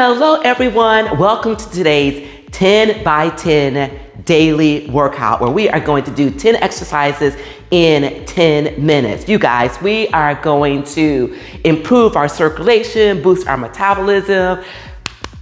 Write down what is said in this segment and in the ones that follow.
Hello everyone, welcome to today's 10 by 10 daily workout where we are going to do 10 exercises in 10 minutes. You guys, we are going to improve our circulation, boost our metabolism,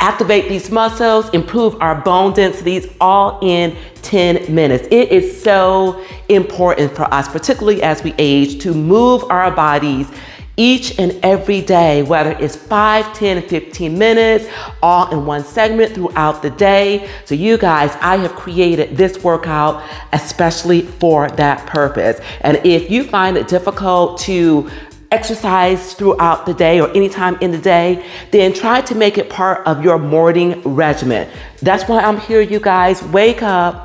activate these muscles, improve our bone densities, all in 10 minutes. It is so important for us, particularly as we age, to move our bodies each and every day, whether it's 5, 10, 15 minutes, all in one segment throughout the day. So you guys, I have created this workout especially for that purpose. And if you find it difficult to exercise throughout the day or anytime in the day, then try to make it part of your morning regimen. That's why I'm here, you guys. Wake up,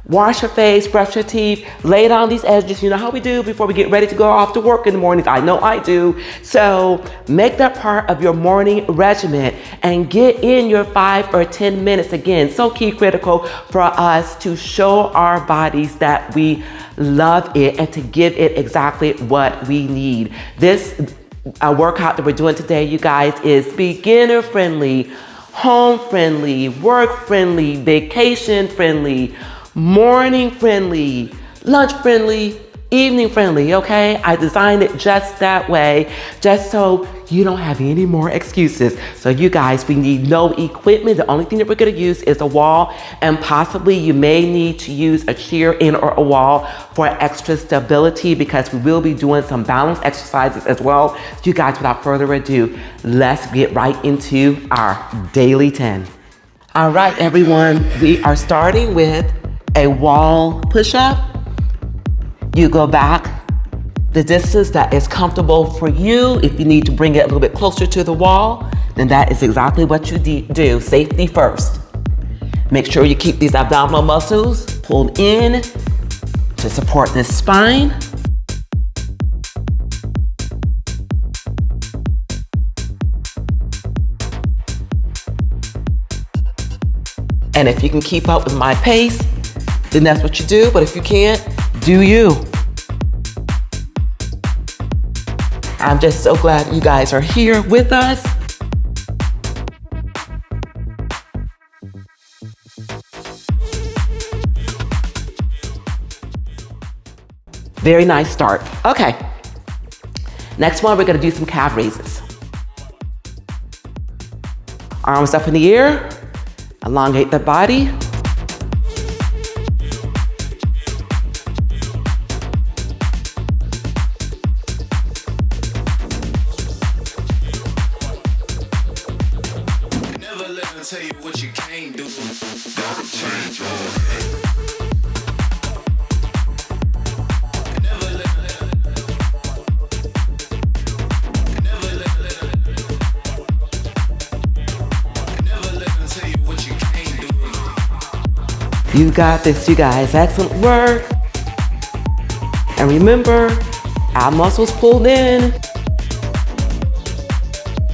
wash your face, brush your teeth, lay down these edges. You know how we do before we get ready to go off to work in the mornings. I know I do. So make that part of your morning regimen and get in your 5 or 10 minutes. Again, so key, critical for us to show our bodies that we love it and to give it exactly what we need. This workout that we're doing today, you guys, is beginner friendly, home friendly, work friendly, vacation friendly, morning friendly, lunch friendly, evening friendly, okay? I designed it just that way, just so you don't have any more excuses. So you guys, we need no equipment. The only thing that we're gonna use is a wall, and possibly you may need to use a chair in or a wall for extra stability, because we will be doing some balance exercises as well. You guys, without further ado, let's get right into our daily 10. All right, everyone, we are starting with a wall push-up. You go back the distance that is comfortable for you. If you need to bring it a little bit closer to the wall, then that is exactly what you do. Safety first. Make sure you keep these abdominal muscles pulled in to support this spine. And if you can keep up with my pace, then that's what you do. But if you can't, do you. I'm just so glad you guys are here with us. Very nice start. Okay. Next one, we're gonna do some calf raises. Arms up in the air, elongate the body. Tell you what you can't do. Gotta change your head. Never let them tell you what you can't do. You got this, you guys. Excellent work. And remember, our muscles pulled in.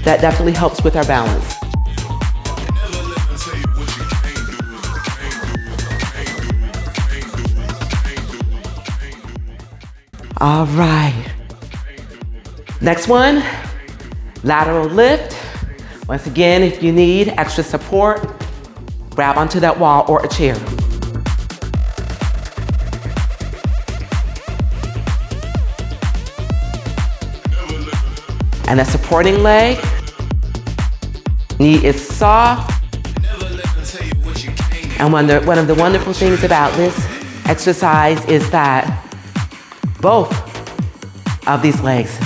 That definitely helps with our balance. All right. Next one, lateral lift. Once again, if you need extra support, grab onto that wall or a chair. And a supporting leg. Knee is soft. And one of the wonderful things about this exercise is that both of these legs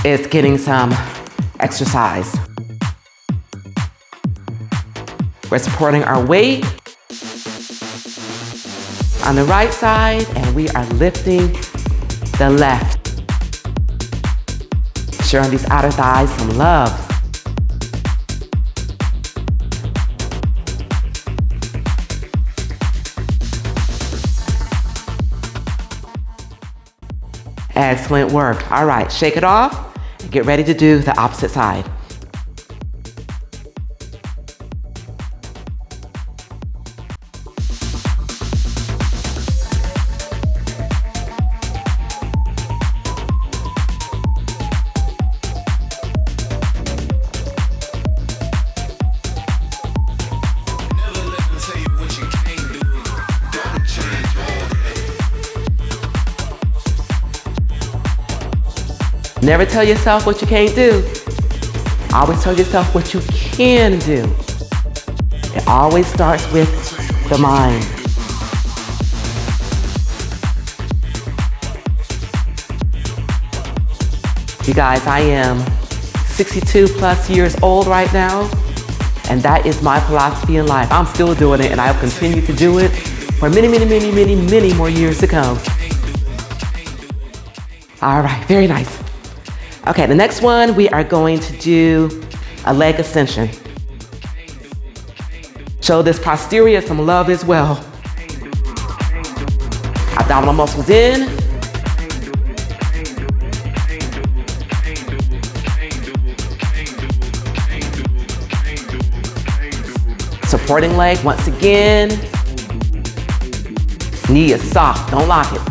is getting some exercise. We're supporting our weight on the right side, and we are lifting the left. Showing these outer thighs some love. Excellent work. All right, shake it off and get ready to do the opposite side. Never tell yourself what you can't do. Always tell yourself what you can do. It always starts with the mind. You guys, I am 62 plus years old right now, and that is my philosophy in life. I'm still doing it, and I'll continue to do it for many, many, many, many, many more years to come. All right, very nice. Okay, the next one, we are going to do a leg extension. Show this posterior some love as well. Abdominal muscles in. Supporting leg once again. Knee is soft, don't lock it.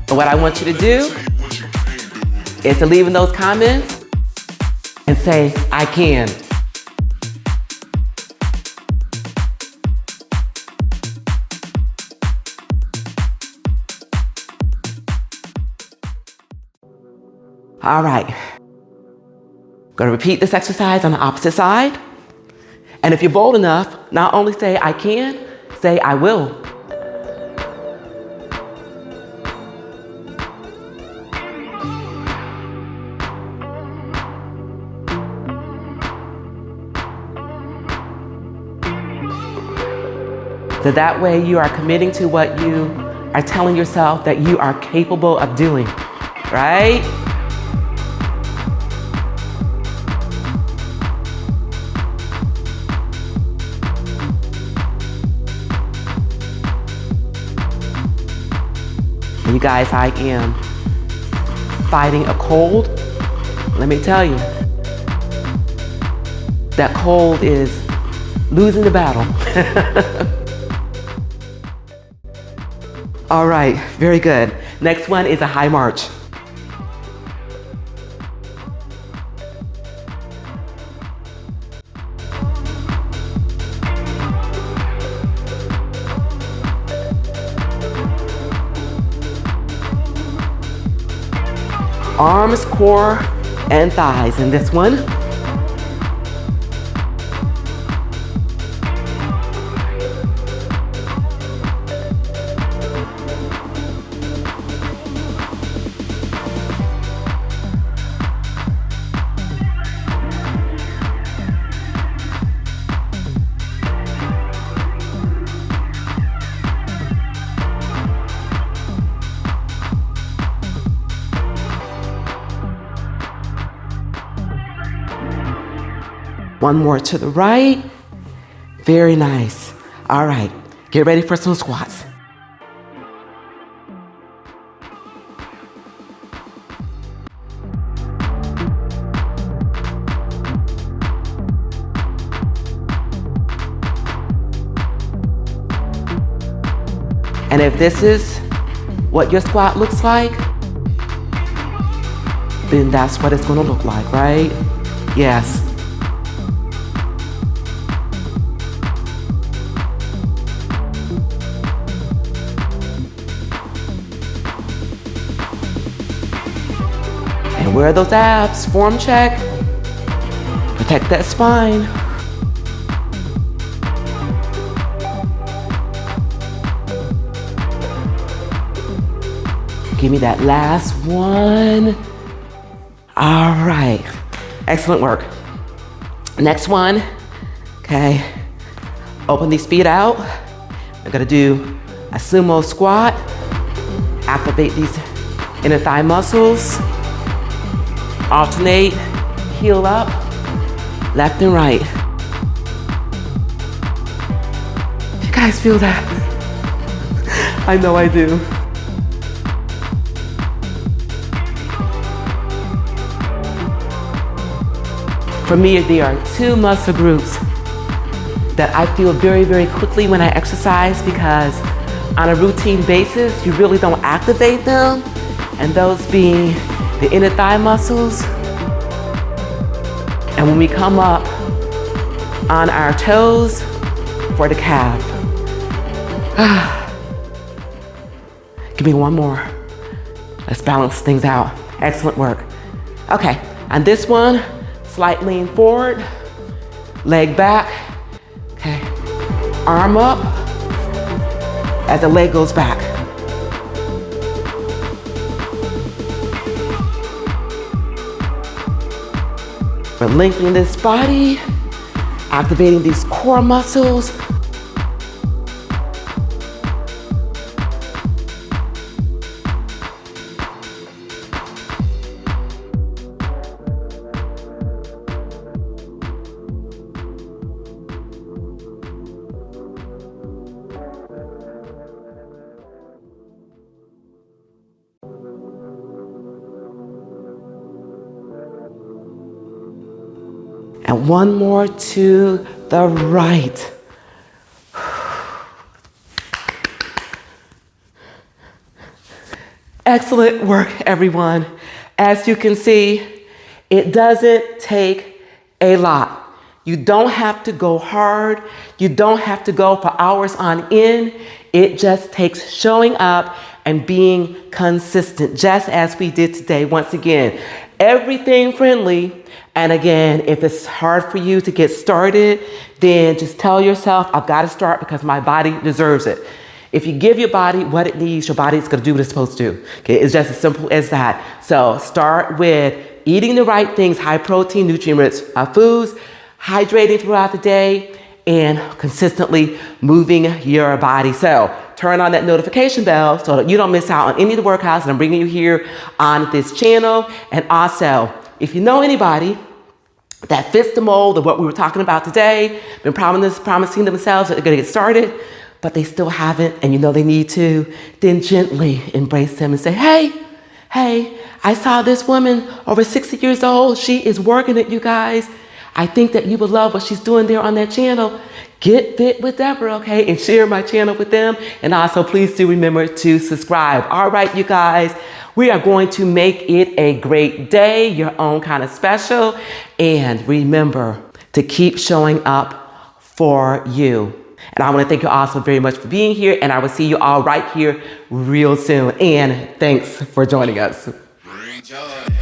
And what I want you to do is to leave in those comments and say, I can. All right. Going to repeat this exercise on the opposite side. And if you're bold enough, not only say I can, say I will. So that way you are committing to what you are telling yourself that you are capable of doing, right? You guys, I am fighting a cold. Let me tell you, that cold is losing the battle. All right, very good. Next one is a high march. Arms, core, and thighs in this one. One more to the right. Very nice. All right, get ready for some squats. And if this is what your squat looks like, then that's what it's gonna look like, right? Yes. And where are those abs? Form check. Protect that spine. Give me that last one. All right, excellent work. Next one, okay. Open these feet out. We're gonna do a sumo squat. Activate these inner thigh muscles. Alternate, heel up, left and right. You guys feel that? I know I do. For me, there are two muscle groups that I feel very, very quickly when I exercise because on a routine basis, you really don't activate them. And those being the inner thigh muscles. And when we come up on our toes for the calf. Give me one more. Let's balance things out. Excellent work. Okay, on this one, slight lean forward, leg back. Okay, arm up as the leg goes back. We're lengthening this body, activating these core muscles. And one more to the right. Excellent work, everyone. As you can see, it doesn't take a lot. You don't have to go hard. You don't have to go for hours on end. It just takes showing up and being consistent, just as we did today. Once again, everything friendly. And again, if it's hard for you to get started, then just tell yourself, I've got to start because my body deserves it. If you give your body what it needs, your body is going to do what it's supposed to do. Okay, it's just as simple as that. So start with eating the right things, high protein, nutrient-rich foods, hydrating throughout the day, and consistently moving your body. So turn on that notification bell so that you don't miss out on any of the workouts that I'm bringing you here on this channel. And also, if you know anybody that fits the mold of what we were talking about today, been promising themselves that they're going to get started, but they still haven't, and you know they need to, then gently embrace them and say, hey, I saw this woman over 60 years old. She is working it, you guys. I think that you would love what she's doing there on that channel. Get fit with Deborah, okay? And share my channel with them. And also, please do remember to subscribe. All right, you guys, we are going to make it a great day, your own kind of special. And remember to keep showing up for you. And I want to thank you all so very much for being here. And I will see you all right here real soon. And thanks for joining us. Bring joy.